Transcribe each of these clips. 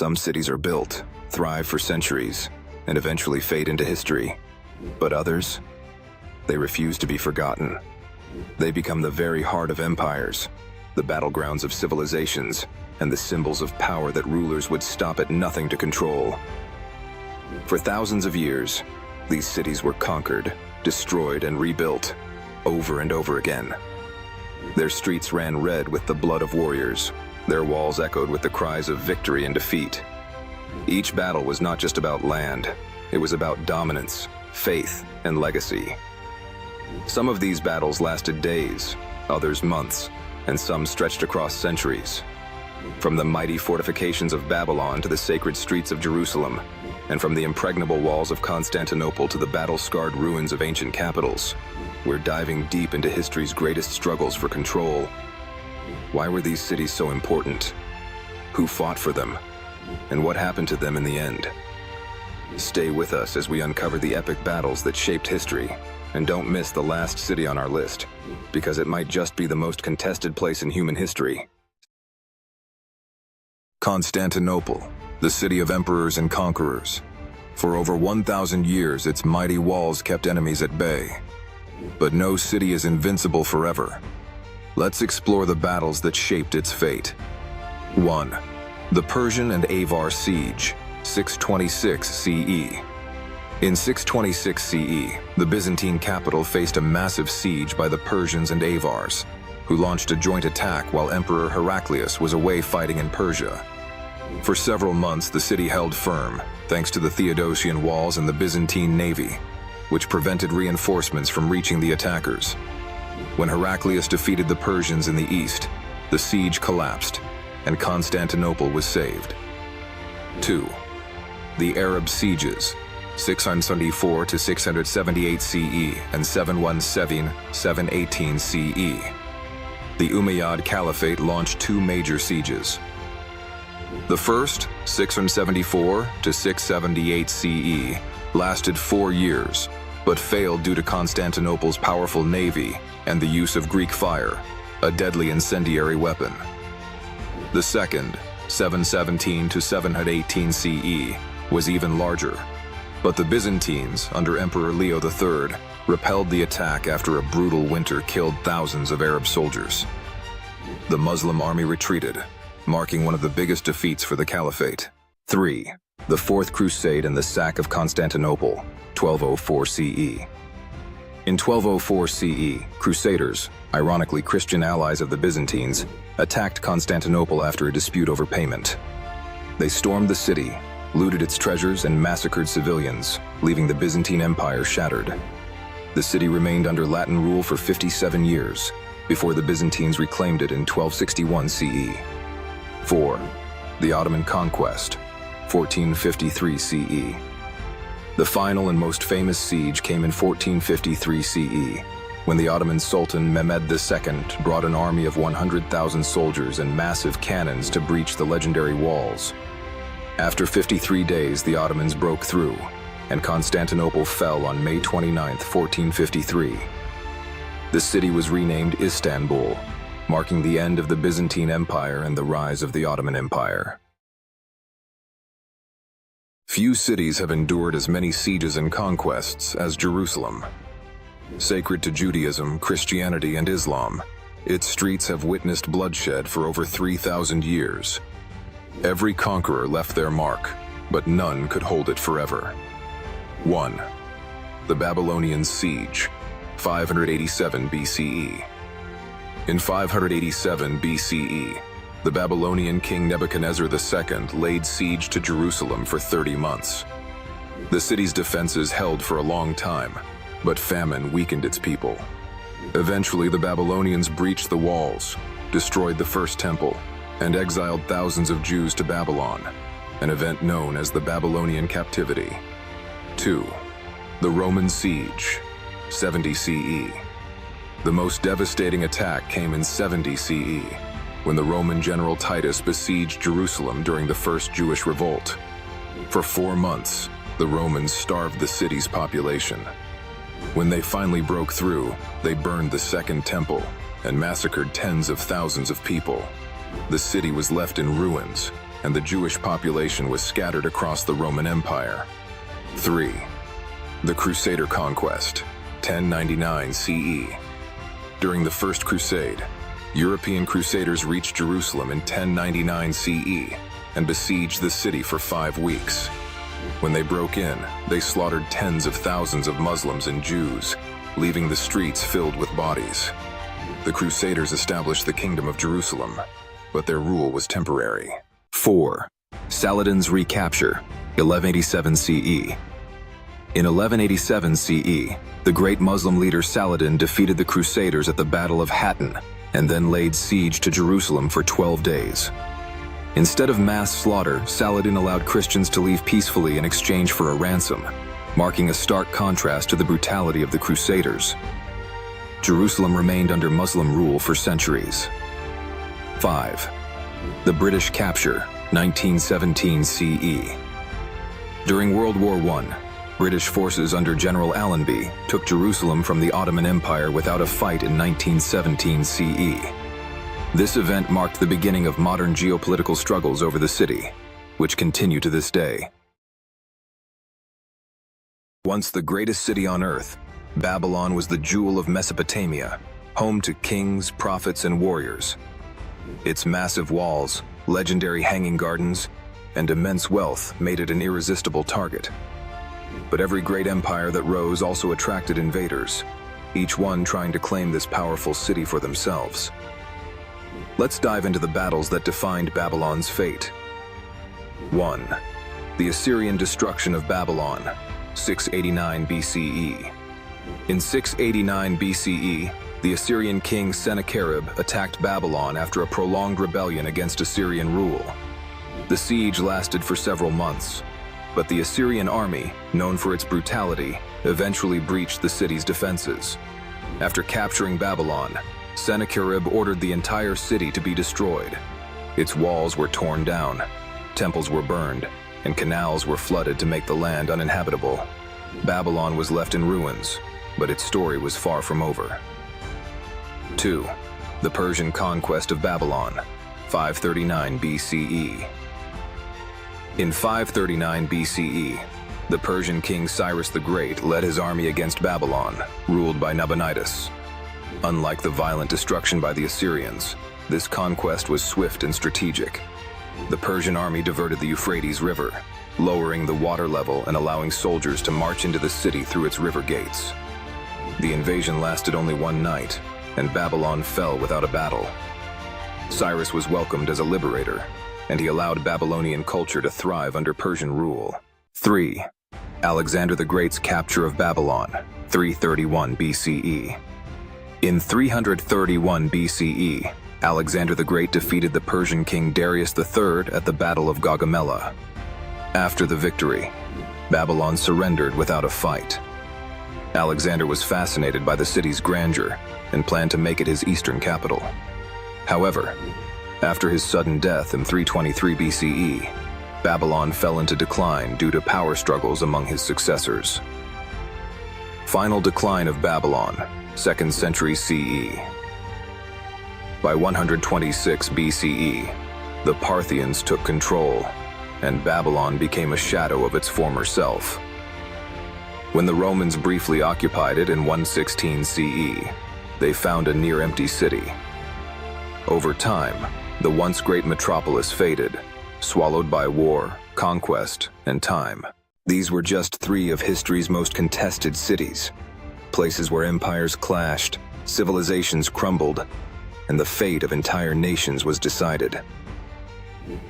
Some cities are built, thrive for centuries, and eventually fade into history. But others, they refuse to be forgotten. They become the very heart of empires, the battlegrounds of civilizations, and the symbols of power that rulers would stop at nothing to control. For thousands of years, these cities were conquered, destroyed, and rebuilt, over and over again. Their streets ran red with the blood of warriors. Their walls echoed with the cries of victory and defeat. Each battle was not just about land, it was about dominance, faith, and legacy. Some of these battles lasted days, others months, and some stretched across centuries. From the mighty fortifications of Babylon to the sacred streets of Jerusalem, and from the impregnable walls of Constantinople to the battle-scarred ruins of ancient capitals, we're diving deep into history's greatest struggles for control. Why were these cities so important? Who fought for them? And what happened to them in the end? Stay with us as we uncover the epic battles that shaped history. And don't miss the last city on our list, because it might just be the most contested place in human history. Constantinople, the city of emperors and conquerors. For over 1,000 years, its mighty walls kept enemies at bay. But no city is invincible forever. Let's explore the battles that shaped its fate. 1. The Persian and Avar Siege, 626 CE. In 626 CE, the Byzantine capital faced a massive siege by the Persians and Avars, who launched a joint attack while Emperor Heraclius was away fighting in Persia. For several months, the city held firm, thanks to the Theodosian walls and the Byzantine navy, which prevented reinforcements from reaching the attackers. When Heraclius defeated the Persians in the east, the siege collapsed, and Constantinople was saved. 2. The Arab sieges, 674 to 678 CE and 717-718 CE. The Umayyad Caliphate launched two major sieges. The first, 674 to 678 CE, lasted 4 years, but failed due to Constantinople's powerful navy and the use of Greek fire, a deadly incendiary weapon. The second, 717 to 718 CE, was even larger, but the Byzantines, under Emperor Leo III, repelled the attack after a brutal winter killed thousands of Arab soldiers. The Muslim army retreated, marking one of the biggest defeats for the Caliphate. 3. The Fourth Crusade and the sack of Constantinople, 1204 CE. In 1204 CE, Crusaders, ironically Christian allies of the Byzantines, attacked Constantinople after a dispute over payment. They stormed the city, looted its treasures, and massacred civilians, leaving the Byzantine Empire shattered. The city remained under Latin rule for 57 years, before the Byzantines reclaimed it in 1261 CE. 4. The Ottoman Conquest, 1453 CE. The final and most famous siege came in 1453 CE, when the Ottoman Sultan Mehmed II brought an army of 100,000 soldiers and massive cannons to breach the legendary walls. After 53 days, the Ottomans broke through, and Constantinople fell on May 29, 1453. The city was renamed Istanbul, marking the end of the Byzantine Empire and the rise of the Ottoman Empire. Few cities have endured as many sieges and conquests as Jerusalem. Sacred to Judaism, Christianity, and Islam, its streets have witnessed bloodshed for over 3,000 years. Every conqueror left their mark, but none could hold it forever. 1. The Babylonian Siege, 587 BCE. In 587 BCE, the Babylonian king Nebuchadnezzar II laid siege to Jerusalem for 30 months. The city's defenses held for a long time, but famine weakened its people. Eventually, the Babylonians breached the walls, destroyed the first temple, and exiled thousands of Jews to Babylon, an event known as the Babylonian Captivity. 2. The Roman Siege, 70 CE. The most devastating attack came in 70 CE, when the Roman general Titus besieged Jerusalem during the First Jewish Revolt. For 4 months, the Romans starved the city's population. When they finally broke through, they burned the Second Temple and massacred tens of thousands of people. The city was left in ruins, and the Jewish population was scattered across the Roman Empire. 3. The Crusader Conquest, 1099 CE. During the First Crusade, European Crusaders reached Jerusalem in 1099 CE and besieged the city for 5 weeks. When they broke in, they slaughtered tens of thousands of Muslims and Jews, leaving the streets filled with bodies. The Crusaders established the Kingdom of Jerusalem, but their rule was temporary. 4. Saladin's recapture, 1187 CE. In 1187 CE, the great Muslim leader Saladin defeated the Crusaders at the Battle of Hattin and then laid siege to Jerusalem for 12 days. Instead of mass slaughter, Saladin allowed Christians to leave peacefully in exchange for a ransom, marking a stark contrast to the brutality of the Crusaders. Jerusalem remained under Muslim rule for centuries. 5. The British capture, 1917 CE. During World War I, British forces under General Allenby took Jerusalem from the Ottoman Empire without a fight in 1917 CE. This event marked the beginning of modern geopolitical struggles over the city, which continue to this day. Once the greatest city on earth, Babylon was the jewel of Mesopotamia, home to kings, prophets, and warriors. Its massive walls, legendary hanging gardens, and immense wealth made it an irresistible target. But every great empire that rose also attracted invaders, each one trying to claim this powerful city for themselves. Let's dive into the battles that defined Babylon's fate. 1. The Assyrian destruction of Babylon, 689 BCE. In 689 BCE, the Assyrian king Sennacherib attacked Babylon after a prolonged rebellion against Assyrian rule. The siege lasted for several months, but the Assyrian army, known for its brutality, eventually breached the city's defenses. After capturing Babylon, Sennacherib ordered the entire city to be destroyed. Its walls were torn down, temples were burned, and canals were flooded to make the land uninhabitable. Babylon was left in ruins, but its story was far from over. 2. The Persian conquest of Babylon, 539 BCE. In 539 BCE, the Persian king Cyrus the Great led his army against Babylon, ruled by Nabonidus. Unlike the violent destruction by the Assyrians, this conquest was swift and strategic. The Persian army diverted the Euphrates River, lowering the water level and allowing soldiers to march into the city through its river gates. The invasion lasted only one night, and Babylon fell without a battle. Cyrus was welcomed as a liberator, and he allowed Babylonian culture to thrive under Persian rule. 3. Alexander the Great's capture of Babylon, 331 BCE. In 331 BCE, Alexander the Great defeated the Persian king Darius III at the Battle of Gaugamela. After the victory, Babylon surrendered without a fight. Alexander was fascinated by the city's grandeur and planned to make it his eastern capital. However, after his sudden death in 323 BCE, Babylon fell into decline due to power struggles among his successors. Final decline of Babylon, 2nd century CE. By 126 BCE, the Parthians took control, and Babylon became a shadow of its former self. When the Romans briefly occupied it in 116 CE, they found a near-empty city. Over time, the once great metropolis faded, swallowed by war, conquest, and time. These were just 3 of history's most contested cities, places where empires clashed, civilizations crumbled, and the fate of entire nations was decided.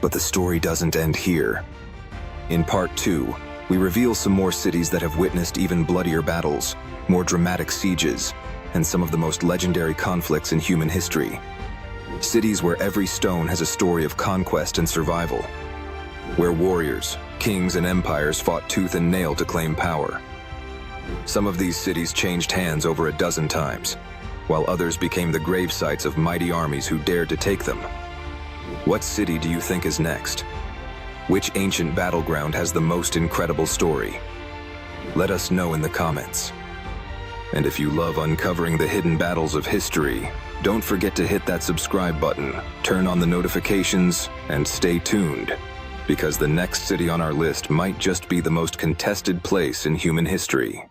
But the story doesn't end here. In Part 2, we reveal some more cities that have witnessed even bloodier battles, more dramatic sieges, and some of the most legendary conflicts in human history. Cities where every stone has a story of conquest and survival, where warriors, kings, and empires fought tooth and nail to claim power. Some of these cities changed hands over a dozen times, while others became the grave sites of mighty armies who dared to take them. What city do you think is next? Which ancient battleground has the most incredible story? Let us know in the comments. And if you love uncovering the hidden battles of history, don't forget to hit that subscribe button, turn on the notifications, and stay tuned, because the next city on our list might just be the most contested place in human history.